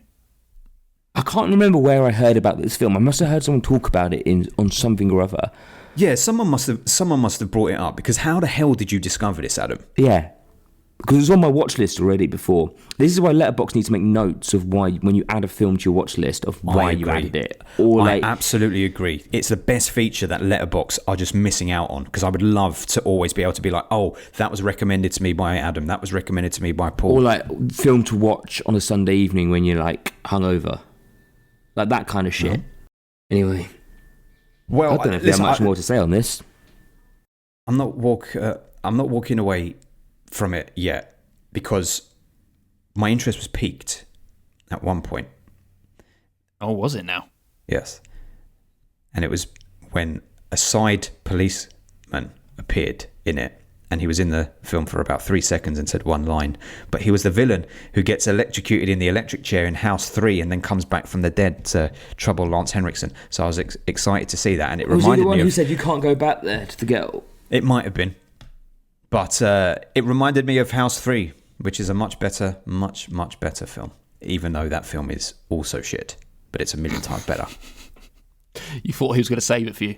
B: I can't remember where I heard about this film. I must have heard someone talk about it on something or other.
C: Yeah, someone must have brought it up, because how the hell did you discover this, Adam?
B: Yeah, because it was on my watch list already before. This is why Letterboxd needs to make notes of why, when you add a film to your watch list, of why you added it. Or
C: I absolutely agree. It's the best feature that Letterboxd are just missing out on, because I would love to always be able to be like, oh, that was recommended to me by Adam, that was recommended to me by Paul.
B: Or like film to watch on a Sunday evening when you're like hungover. Like that kind of shit. Anyway.
C: Well,
B: I don't know if there's much more to say on this.
C: I'm not walking away from it yet, because my interest was piqued at one point.
A: Oh, was it now?
C: Yes. And it was when a side policeman appeared in it, and he was in the film for about 3 seconds and said one line, but he was the villain who gets electrocuted in the electric chair in House 3 and then comes back from the dead to trouble Lance Henriksen. So I was excited to see that, and it reminded me of... Was he the one
B: who said you can't go back there to the girl?
C: It might have been. But it reminded me of House 3, which is a much better film, even though that film is also shit, but it's a million times better.
A: You thought he was going to save it for you?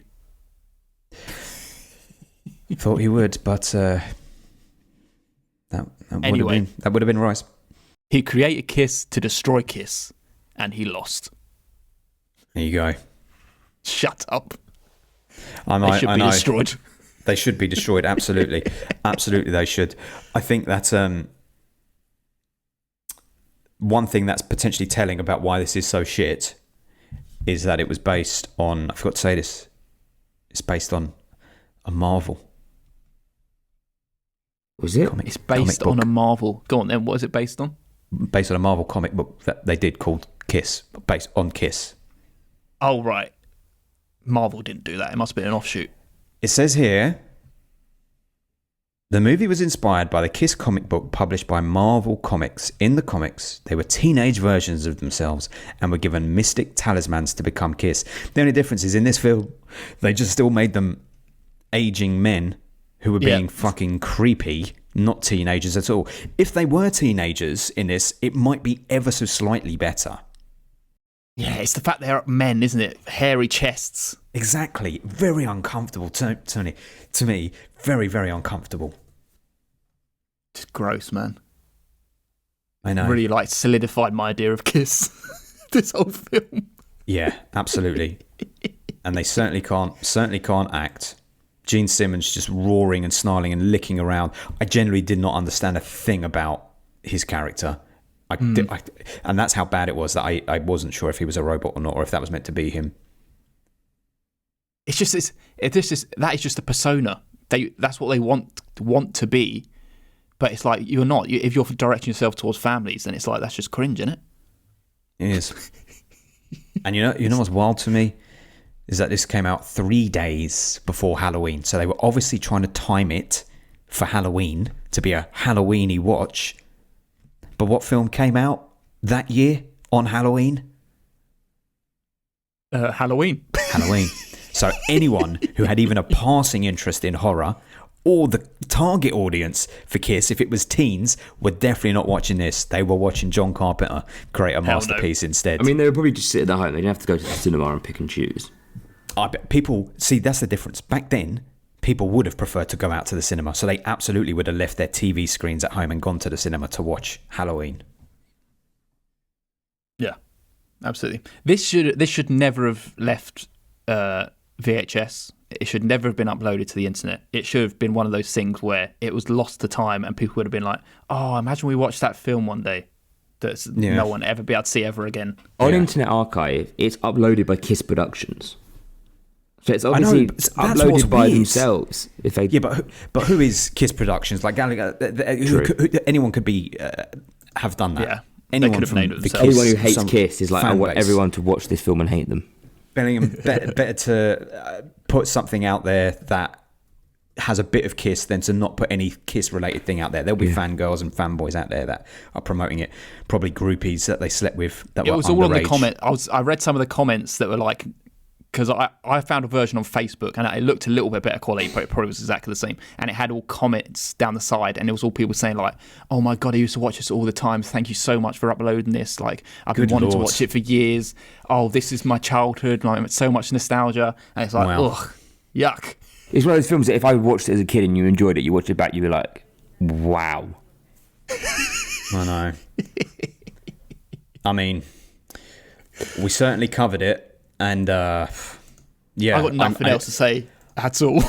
C: Thought he would, but that would have been Rice.
A: He created Kiss to destroy Kiss, and he lost.
C: There you go.
A: Shut up.
C: They
A: should be destroyed.
C: They should be destroyed, absolutely. Absolutely, they should. I think that one thing that's potentially telling about why this is so shit is that it was based on, I forgot to say this, it's based on a Marvel.
B: Was it?
A: It's based on a Marvel. Go on then, what is it based on?
C: Based on a Marvel comic book that they did called Kiss, based on Kiss.
A: Oh, right. Marvel didn't do that. It must have been an offshoot.
C: It says here, The movie was inspired by the Kiss comic book published by Marvel Comics. In the comics, they were teenage versions of themselves and were given mystic talismans to become Kiss. The only difference is in this film, they just still made them aging men who were being fucking creepy, not teenagers at all. If they were teenagers in this, it might be ever so slightly better.
A: Yeah, it's the fact they're men, isn't it? Hairy chests.
C: Exactly. Very uncomfortable, Tony. To me, very, very uncomfortable.
A: Just gross, man.
C: I know.
A: Really, like, solidified my idea of Kiss. This whole film.
C: Yeah, absolutely. And they certainly can't act. Gene Simmons just roaring and snarling and licking around. I generally did not understand a thing about his character. And that's how bad it was that I wasn't sure if he was a robot or not, or if that was meant to be him.
A: It's just that is just a persona. That's what they want to be, but it's like you're not. If you're directing yourself towards families, then it's like that's just cringe, isn't it?
C: It is. And you know what's wild to me is that this came out 3 days before Halloween, so they were obviously trying to time it for Halloween to be a Halloweeny watch. But what film came out that year on Halloween?
A: Halloween.
C: Halloween. So anyone who had even a passing interest in horror, or the target audience for Kiss, if it was teens, were definitely not watching this. They were watching John Carpenter create a masterpiece instead.
B: I mean, they would probably just sit at home. They didn't have to go to the cinema and pick and choose.
C: I bet people, see, that's the difference. Back then, people would have preferred to go out to the cinema, so they absolutely would have left their TV screens at home and gone to the cinema to watch Halloween.
A: Yeah, absolutely. This should never have left VHS. It should never have been uploaded to the internet. It should have been one of those things where it was lost to time and people would have been like, oh, imagine we watched that film one day that no one ever be able to see ever again.
B: On Internet Archive, it's uploaded by Kiss Productions. So it's obviously uploaded by themselves. If they...
C: Yeah, but who is Kiss Productions? Like Gallagher, anyone could be have done that.
A: Yeah,
C: anyone
A: could have named it themselves.
B: Anyone who hates Kiss is like, I want everyone to watch this film and hate them.
C: Bellingham, better to put something out there that has a bit of Kiss than to not put any Kiss-related thing out there. There'll be fangirls and fanboys out there that are promoting it. Probably groupies that they slept with that were underage. It was all on the
A: comment. I read some of the comments that were like, because I found a version on Facebook and it looked a little bit better quality, but it probably was exactly the same. And it had all comments down the side, and it was all people saying like, "Oh my god, I used to watch this all the time. Thank you so much for uploading this. Like, I've been wanting to watch it for years. Oh, this is my childhood. Like, so much nostalgia." And it's like, ugh, yuck.
B: It's one of those films that if I watched it as a kid and you enjoyed it, you watch it back, you'd be like, "Wow."
C: I know. I mean, we certainly covered it. And I've
A: got nothing else to say at all.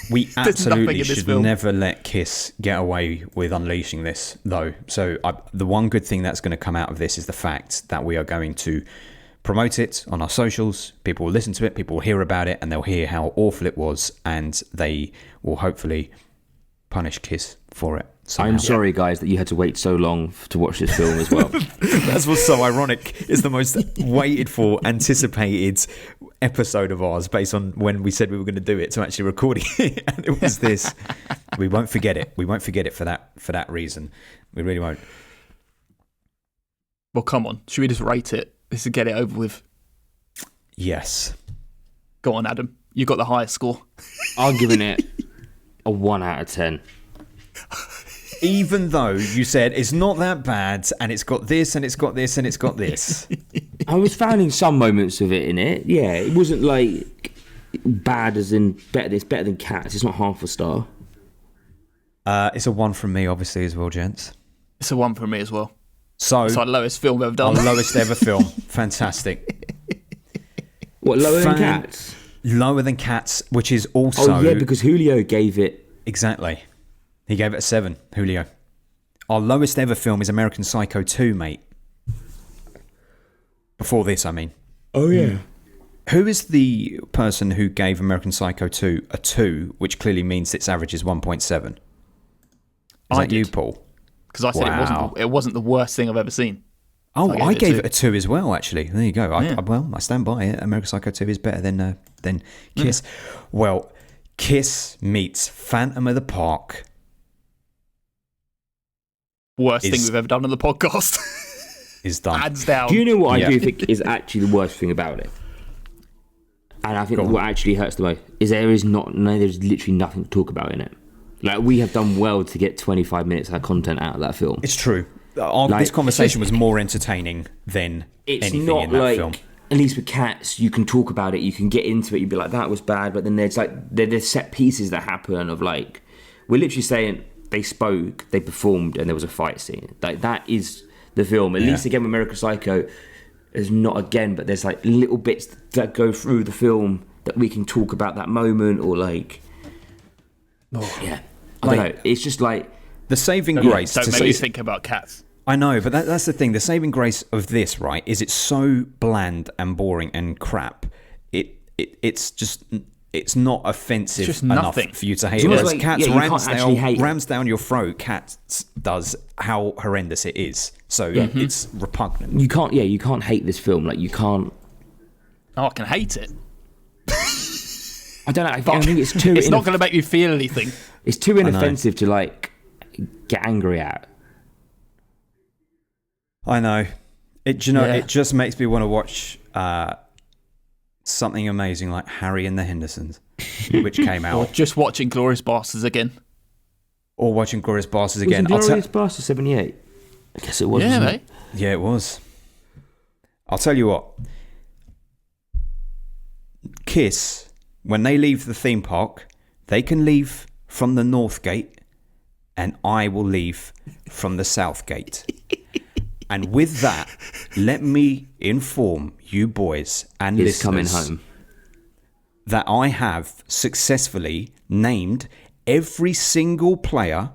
C: We absolutely should never let Kiss get away with unleashing this, though. So the one good thing that's going to come out of this is the fact that we are going to promote it on our socials. People will listen to it, people will hear about it, and they'll hear how awful it was, and they will hopefully punish Kiss for it.
B: I'm sorry, guys, that you had to wait so long to watch this film as well.
C: That's what's so ironic. It's the most waited for, anticipated episode of ours based on when we said we were going to do it to actually recording it. And it was this. We won't forget it. We won't forget it for that reason. We really won't.
A: Well, come on. Should we just rate it? This is get it over with.
C: Yes.
A: Go on, Adam. You got the highest score.
B: I'm giving it a 1 out of 10.
C: Even though you said it's not that bad, and it's got this, and it's got this, and it's got this.
B: I was finding some moments of it in it. Yeah, it wasn't like bad as in better. It's better than Cats. It's not half a star.
C: It's a 1 from me, obviously, as well, gents.
A: It's a 1 from me as well.
C: So
A: it's our lowest film ever done.
C: Our lowest ever film. Fantastic.
B: What, lower than Cats?
C: Lower than Cats, which is also...
B: Oh, yeah, because Julio gave it...
C: Exactly. He gave it a 7, Julio. Our lowest ever film is American Psycho 2, mate. Before this, I mean.
B: Oh, yeah.
C: Who is the person who gave American Psycho 2 a 2, which clearly means its average is 1.7? Is that you, Paul?
A: Because I said it wasn't the worst thing I've ever seen.
C: Oh, so I gave it a 2 as well, actually. There you go. I stand by it. American Psycho 2 is better than Kiss. Yeah. Well, Kiss meets Phantom of the Park
A: worst thing we've ever done on the podcast.
C: is done.
A: Hands down.
B: Do you know what
C: Yeah.
B: I do think is actually the worst thing about it? And I think
C: Go on.
B: what actually hurts the most is there's literally nothing to talk about in it. Like, we have done well to get 25 minutes of content out of that film.
C: It's true.
B: Like,
C: This conversation was more entertaining than
B: It's
C: anything
B: not
C: in that
B: like,
C: film.
B: at least with Cats, you can talk about it, you can get into it, you'd be like, that was bad, but then there's set pieces that happen of like, we're literally saying they spoke, they performed, and there was a fight scene. Like, that is the film. At least again with American Psycho, there's not again, but there's like little bits that go through the film that we can talk about that moment, or like, I don't know. It's just like
C: The saving grace.
A: Don't
C: to
A: make
C: say-
A: me think about Cats.
C: I know, but that's the thing. The saving grace of this, right, is it's so bland and boring and crap. It's not offensive
A: It's just
C: enough
A: nothing.
C: for you to hate
B: It's
C: it.
B: almost
C: Whereas
B: like,
C: Cats
B: you can't actually hate it.
C: rams down your throat. Cats does how horrendous it is. So it's repugnant.
B: you can't hate this film. Like, you can't.
A: Oh, I can hate it.
B: I don't know. I think it's too.
A: It's not going to make me feel anything.
B: It's too inoffensive to like get angry at.
C: I know. It
A: Yeah.
C: just makes me want to watch something amazing like Harry and the Hendersons, which came
A: Or
C: out,
A: just watching Glorious Bastards again.
C: or watching Glorious Bastards
B: Was
C: again.
B: it Glorious Bastards 78? I guess it was.
A: Yeah,
B: wasn't
A: mate.
B: it?
C: Yeah, it was. I'll tell you what. Kiss, when they leave the theme park, they can leave from the north gate, and I will leave from the south gate. And with that, let me inform you boys and
B: He's coming
C: listeners
B: home.
C: that I have successfully named every single player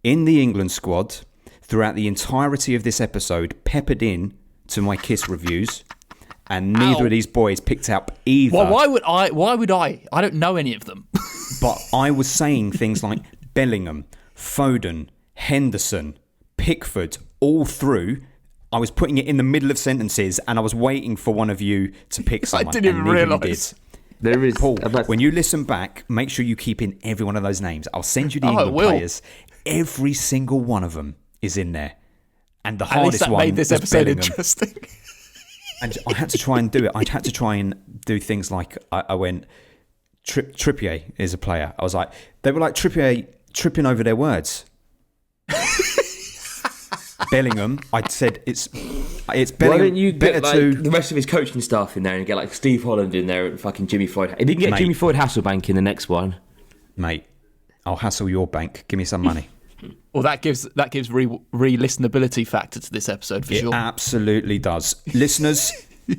C: in the England squad throughout the entirety of this episode, peppered in to my Kiss reviews, and neither
A: Ow.
C: of these boys picked up either.
A: Well, why would I? Why would I? I don't know any of them.
C: But I was saying things like Bellingham, Foden, Henderson, Pickford, all through. I was putting it in the middle of sentences, and I was waiting for one of you to pick someone.
A: didn't
C: and
A: even
C: neither of you
A: realise.
C: did.
B: There is.
C: Paul, when you listen back, make sure you keep in every one of those names. I'll send you the
A: Oh, I
C: England
A: will.
C: players. Every single one of them is in there. And the
A: At least
C: hardest
A: that
C: one
A: made this
C: was
A: episode
C: Bellingham.
A: interesting.
C: And I had to try and do it. I had to try and do things like I went, Trippier is a player. I was like, they were like Trippier tripping over their words. Bellingham, I said it's
B: Why
C: Bellingham.
B: don't you
C: better
B: get like,
C: to
B: the rest of his coaching staff in there and get like Steve Holland in there and fucking Jimmy Floyd? If you can get
C: Mate.
B: Jimmy Floyd Hasselbank in the next one,
C: mate. I'll hassle your bank. Give me some money.
A: Well, that gives re-listenability factor to this episode for
C: It
A: sure.
C: absolutely does. Listeners,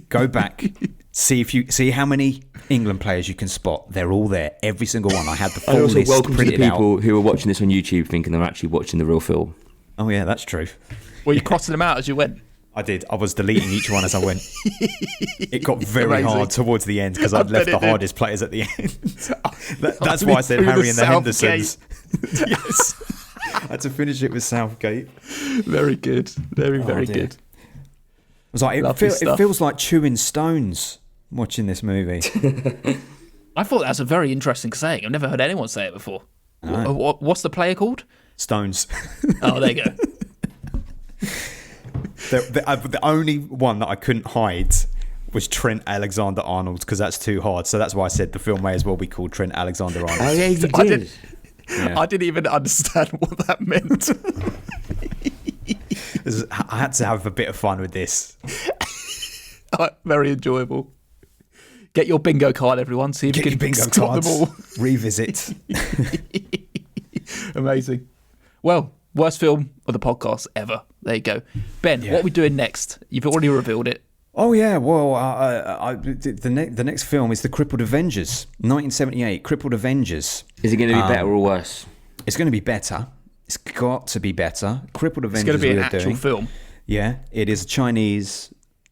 C: go back. See how many England players you can spot. They're all there. Every single one. I had the
B: and
C: full
B: also
C: list
B: welcome to the
C: printed out.
B: people who are watching this on YouTube thinking they're actually watching the real film.
C: Oh yeah, that's true.
A: Were you crossing them out as you went?
C: I did. I was deleting each one as I went. It got very
A: Amazing.
C: hard towards the end because
A: I
C: I'd left
A: bet
C: the
A: it did.
C: hardest players at the end. That's why I said
A: Through the
C: Harry and the
A: Southgate.
C: Hendersons. Yes. I had to finish it with Southgate.
A: Very good. Very
C: dear.
A: good.
C: I was like,
A: Lovely
C: it
A: stuff.
C: feels like chewing stones watching this movie.
A: I thought that was a very interesting saying. I've never heard anyone say it before. What's the player called?
C: Stones.
A: Oh, there you go.
C: The only one that I couldn't hide was Trent Alexander-Arnold because that's too hard. So that's why I said the film may as well be called Trent Alexander-Arnold.
B: Oh yeah, you
A: I
B: did.
A: did.
C: Yeah.
A: I didn't even understand what that meant.
C: I had to have a bit of fun with this.
A: Very enjoyable. Get your bingo card, everyone. See if
C: Get
A: you
C: your
A: can
C: bingo
A: stop
C: cards.
A: them all.
C: Revisit.
A: Amazing. Well, worst film of the podcast ever. There you go. Ben, what are we doing next? You've already revealed it.
C: Oh yeah, well, the next film is The Crippled Avengers, 1978. Crippled Avengers.
B: Is it going to be better or worse?
C: It's going to be better. It's got to be better. Crippled
A: It's
C: Avengers.
A: going to be an
C: we're
A: actual
C: doing.
A: film.
C: Yeah, it is Chinese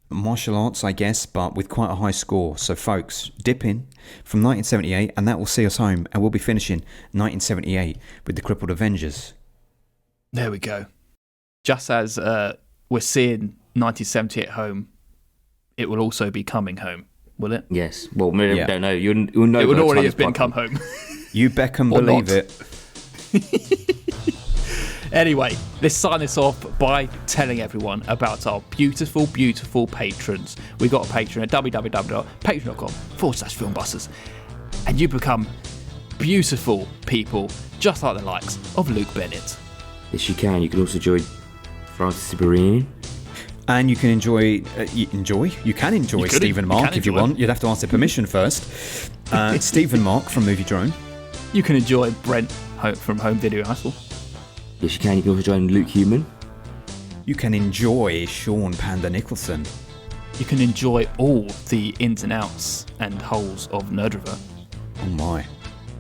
C: martial arts, I guess, but with quite a high score. So, folks, dip in from 1978, and that will see us home. And we'll be finishing 1978 with The Crippled Avengers.
A: There we go. Just as we're seeing 1978 home, it will also be coming home, will it?
B: Yes. Well, maybe
C: Yeah.
B: we don't know. You'll know.
A: It
B: by
A: would
B: the
A: already
B: time
A: have been
B: this
A: come
B: podcast-
A: home.
C: You beck and
A: Or
C: believe
A: not.
C: it.
A: Anyway, let's sign this off by telling everyone about our beautiful, beautiful patrons. We got a Patreon at www.patreon.com/filmbusters. And you become beautiful people, just like the likes of Luke Bennett.
B: Yes, you can. You can also join Francis Cibarini.
C: And you can enjoy Stephen Mark if you want. You'd have to ask their permission first. Stephen Mark from Movie Drone.
A: You can enjoy Brent from Home Video Hustle.
B: Yes, you can. You can also join Luke Human.
C: You can enjoy Sean Panda Nicholson.
A: You can enjoy all the ins and outs and holes of Nerdriver.
C: Oh my.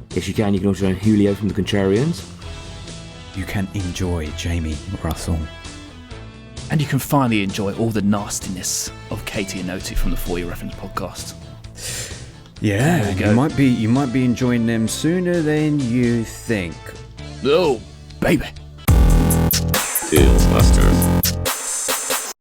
B: Yes, you can. You can also join Julio from The Contrarians.
C: You can enjoy Jamie Russell.
A: And you can finally enjoy all the nastiness of Katie and Oti from the For Your Reference podcast.
C: Yeah, you might be enjoying them sooner than you think.
A: Oh, baby.
H: Filmbusters.